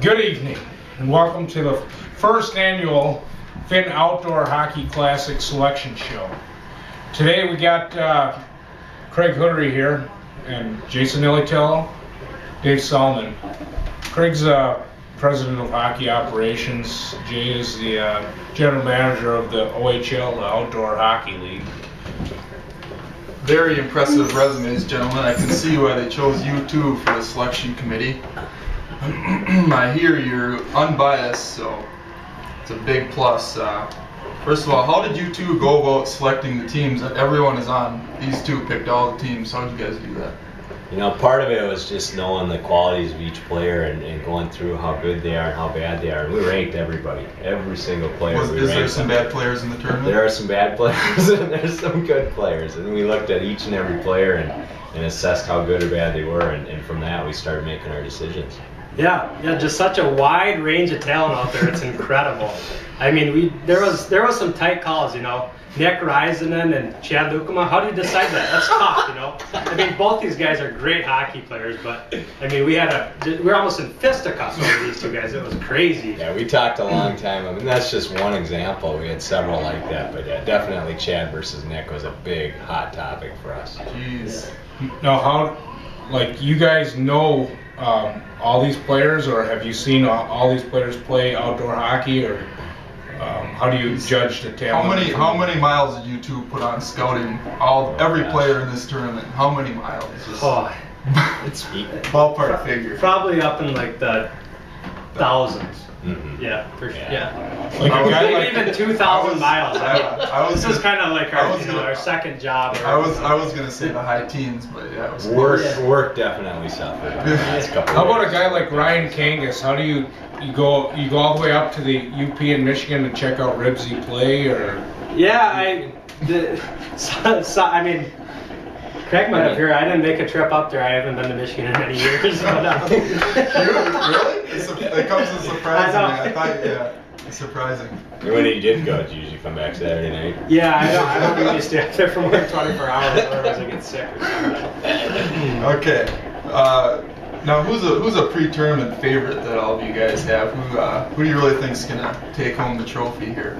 Good evening, and welcome to the first annual Finn Outdoor Hockey Classic Selection Show. Today we got Craig Hoodery here, and Jason Illitel, Dave Salmen. Craig's president of hockey operations. Jay is the general manager of the OHL, the Outdoor Hockey League. Very impressive resumes, gentlemen. I can see why they chose you two for the selection committee. I hear you're unbiased, so it's a big plus. First of all, how did you two go about selecting the teams that everyone is on? These two picked all the teams. How did you guys do that? You know, part of it was just knowing the qualities of each player and going through how good they are and how bad they are. And we ranked everybody, every single player. Is there some bad players in the tournament? There are some bad players and there's some good players. And we looked at each and every player and assessed how good or bad they were. And from that, we started making our decisions. Yeah, just such a wide range of talent out there. It's incredible. I mean, there was some tight calls, you know. Nick Risenen and Chad Lukema. How do you decide that? That's tough, you know. I mean, both these guys are great hockey players, but I mean, we were almost in fisticuffs over these two guys. It was crazy. Yeah, we talked a long time. I mean, that's just one example. We had several like that, but yeah, definitely Chad versus Nick was a big hot topic for us. Jeez. Now, how, like, you guys know all these players, or have you seen all these players play outdoor hockey, or how do you judge the talent? How many miles did you two put on scouting every player in this tournament? How many miles? It's ballpark figure. Probably up in like the thousands. Mm-hmm. Yeah, for sure. Yeah. Like a guy like, even 2,000 miles. This is kind of like our second job. I was gonna say the high teens, but yeah, it was work definitely suffered. How about a guy like Ryan Kangas? How do you go all the way up to the UP in Michigan to check out Ribsy play, or? Yeah, I mean, Craig might have heard. I didn't make a trip up there. I haven't been to Michigan in many years. But, Really? It comes as a surprise to me. I thought, yeah, it's surprising. When you did go, did you usually come back Saturday night? Yeah, I don't really stay up there for more than 24 hours, otherwise I get sick or something. Okay. Now, who's a pre-tournament favorite that all of you guys have? Who do you really think's gonna take home the trophy here?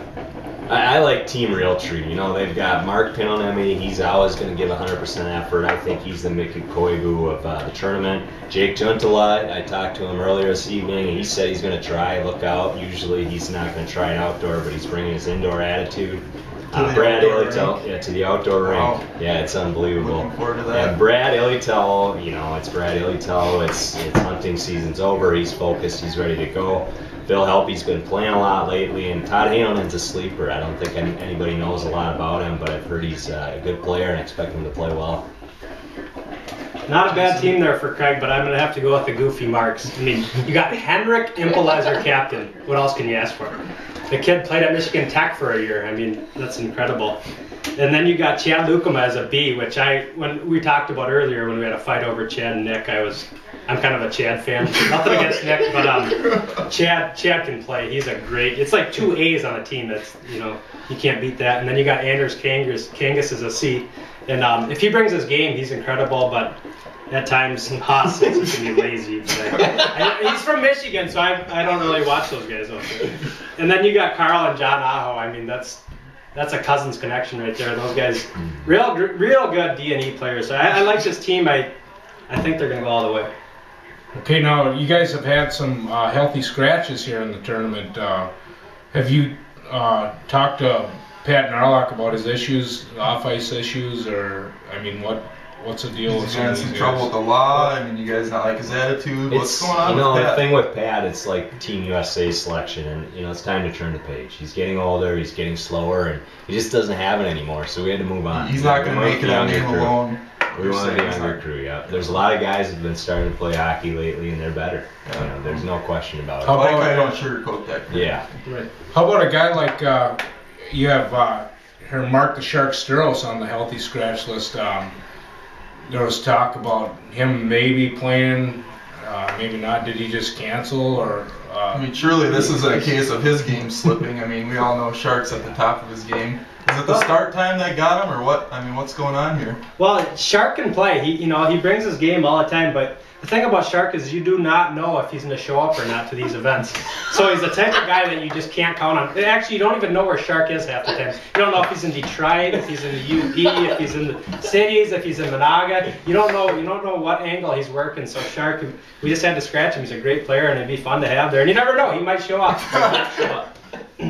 I like Team Realtree. You know, they've got Mark Pinonemi. He's always going to give 100% effort. I think he's the Mickey Koivu of the tournament. Jake Juntala, I talked to him earlier this evening, and he said he's going to try. Look out. Usually he's not going to try an outdoor, but he's bringing his indoor attitude. Brad Illitel, to the outdoor rink. Yeah, it's unbelievable. Looking forward to that. And Brad Illitel, you know, it's Brad Illitel. It's hunting season's over. He's focused. He's ready to go. Phil Helpy's been playing a lot lately, and Todd Hanonen's a sleeper. I don't think anybody knows a lot about him, but I've heard he's a good player and expect him to play well. Not a bad team there for Craig, but I'm going to have to go with the goofy marks. I mean, you got Henrik Impel as your captain. What else can you ask for? The kid played at Michigan Tech for a year. I mean, that's incredible. And then you got Chad Lukema as a B, which when we talked about earlier when we had a fight over Chad and Nick, I'm kind of a Chad fan. Nothing against Nick, but Chad can play. He's it's like two A's on a team. That's, you know, you can't beat that. And then you got Anders Kangas as a C. And if he brings his game, he's incredible, but at times Haas says he can be lazy. But he's from Michigan, so I don't really watch those guys out there. And then you got Carl and John Aho. I mean, that's a Cousins connection right there. Those guys, real good D&E players. So I like this team. I think they're going to go all the way. Okay, now you guys have had some healthy scratches here in the tournament. Have you talked to Pat Narlock about his issues, off-ice issues, or, I mean, what's the deal with some of these guys? Trouble with the law? I mean, you guys not like his attitude? What's going on with Pat? The thing with Pat, it's like Team USA selection, and, you know, it's time to turn the page. He's getting older, he's getting slower, and he just doesn't have it anymore, so we had to move on. He's not going to make it on name alone. We want to be on your crew, yeah. There's a lot of guys who've been starting to play hockey lately, and they're better. Yeah. You know, there's no question about it. I don't sugarcoat that. Yeah. Right. How about a guy like you have Mark the Shark Sturos on the healthy scratch list? There was talk about him maybe playing, maybe not. Did he just cancel, or? I mean, surely this is a case of his game slipping. I mean, we all know Shark's at the top of his game. Is it the start time that got him, or what? I mean, what's going on here? Well, Shark can play. He brings his game all the time. But the thing about Shark is you do not know if he's going to show up or not to these events. So he's the type of guy that you just can't count on. Actually, you don't even know where Shark is half the time. You don't know if he's in Detroit, if he's in the UP, if he's in the cities, if he's in Monaga. You don't know what angle he's working. So Shark, we just had to scratch him. He's a great player, and it'd be fun to have there. And you never know, he might show up.